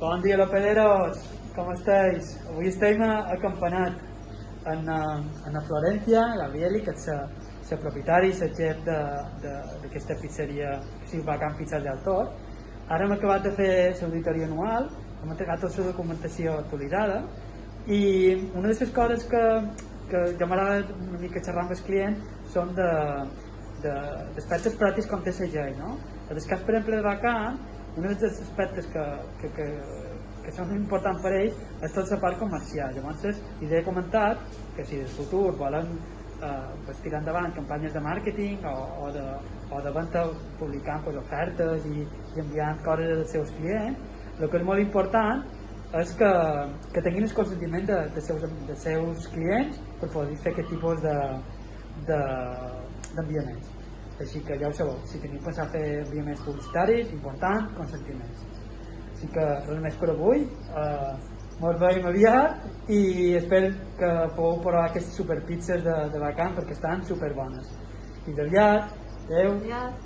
Bon dia, lopederos, com estáis? Avui estem a Campanat, en Florencia, Gabrieli, que és la propietària i la chef d'aquesta pizzeria, que va Can Pizzas del Tor. Ara hem acabat de fer l'auditoria anual, hem entregat tota la documentació actualitzada i una de les coses que m'agrada una mica xerrar amb el client són d'aspectes pràctics com té la llei, no? En el cas, per exemple, de Vacant, un dels aspectes que són importants per ells és tota la part comercial. Llavors, els he comentat que si en el futur volen tirar endavant campanyes de màrqueting o de venda publicant ofertes i enviant coses als seus clients, el que és molt important és que tinguin el consentiment dels seus clients per poder fer aquest tipus d'enviaments. Així que ja ho sabeu, si teniu pensat fer enviaments publicitaris, important, consentiments. Així que res més per avui, ens veiem aviat i espero que pugueu provar aquestes superpizzas de Vacant perquè estan superbones. Fins aviat, adeu!